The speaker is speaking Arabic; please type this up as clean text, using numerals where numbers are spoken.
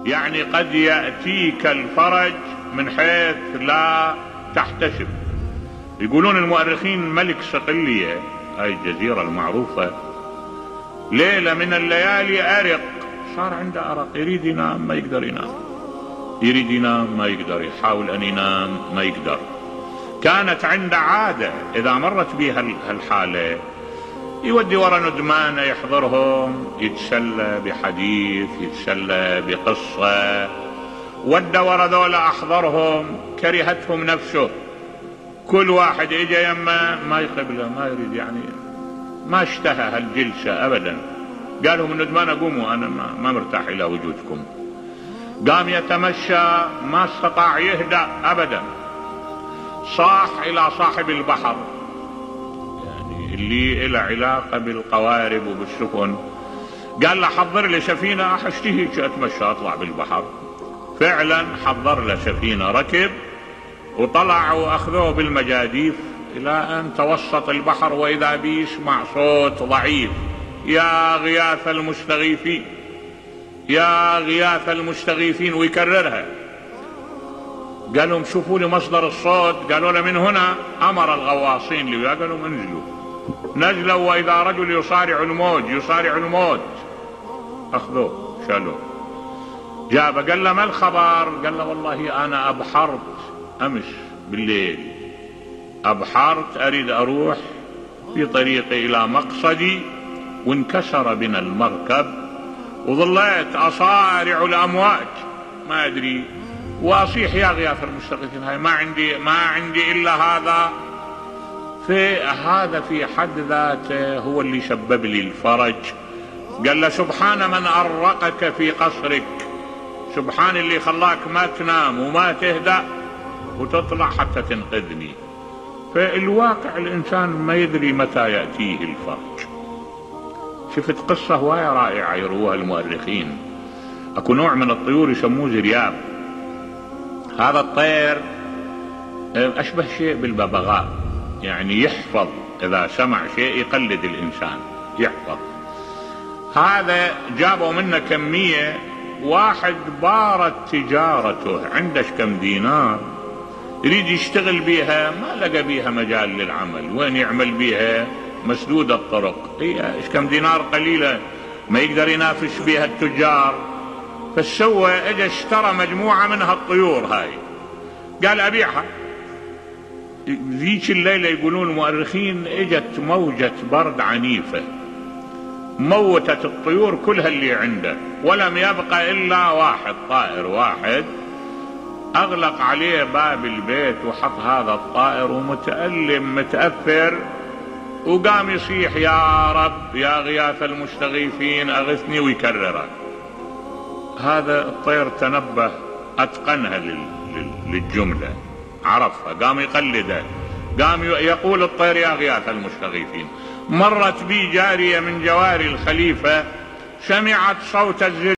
يعني قد يأتيك الفرج من حيث لا تحتسب. يقولون المؤرخين ملك صقلية، هاي الجزيرة المعروفة، ليلة من الليالي أرق، صار عنده أرق، يريد ينام ما يقدر ينام، يريد ينام ما يقدر، يحاول أن ينام ما يقدر. كانت عنده عادة إذا مرت بها الحالة يودي ورا ندمانه يحضرهم، يتسلى بحديث، يتسلى بقصة. ودى ورا ذولا أحضرهم، كرهتهم نفسه، كل واحد اجى يمه ما يقبله، ما يريد، يعني ما اشتهى هالجلسة أبدا. قالهم الندمان قوموا، أنا ما مرتاح إلى وجودكم. قام يتمشى، ما استطاع يهدأ أبدا، صاح إلى صاحب البحر، يعني اللي له علاقة بالقوارب وبالسفن، قال له حضر لي سفينة، أشتهي أتمشى أطلع بالبحر. فعلا حضر له سفينة، ركب وطلع وأخذوه بالمجاديف إلى أن توسط البحر، وإذا بيسمع صوت ضعيف: يا غياث المستغيثين، يا غياث المستغيثين، ويكررها. قال لهم شوفوا لي مصدر الصوت. قالوا له من هنا. أمر الغواصين اللي وياه قالوا انزلوا. نزلوا، وإذا رجل يصارع الموج، يصارع الموت. أخذوه شالوه، جابه، قال له ما الخبر؟ قال له والله أنا أبحرت أمس بالليل، أبحرت أريد أروح في طريقي إلى مقصدي، وانكسر بنا المركب، وظليت أصارع الأمواج ما أدري، وأصيح يا غياث المستغيثين، هاي ما عندي إلا هذا. هذا في حد ذاته هو اللي سبب لي الفرج. قال له سبحان من أرقك في قصرك، سبحان اللي خلاك ما تنام وما تهدأ وتطلع حتى تنقذني. فالواقع الإنسان ما يدري متى يأتيه الفرج. شفت قصة هواية رائعة يروها المؤرخين. أكو نوع من الطيور يسموه زرياب. هذا الطير أشبه شيء بالببغاء، يعني يحفظ، إذا سمع شيء يقلد الإنسان، يحفظ. هذا جابوا منه كمية، واحد بارت تجارته، عنده كم دينار يريد يشتغل بيها، ما لقى بيها مجال للعمل، وين يعمل بيها؟ مسدود الطرق، هي كم دينار قليلة ما يقدر ينافس بيها التجار. فسوى اجى اشترى مجموعة من هالطيور هاي، قال أبيعها. ذيك الليلة يقولون المؤرخين اجت موجة برد عنيفة، موتت الطيور كلها اللي عنده، ولم يبقى إلا واحد، طائر واحد. أغلق عليه باب البيت وحط هذا الطائر، ومتألم متأثر، وقام يصيح يا رب يا غياث المستغيثين أغثني، ويكرره. هذا الطير تنبه، أتقنها للجملة، عرفها، قام يقلدها، قام يقول الطير يا غياث المستغيثين. مرت بي جارية من جواري الخليفة، سمعت صوت الزر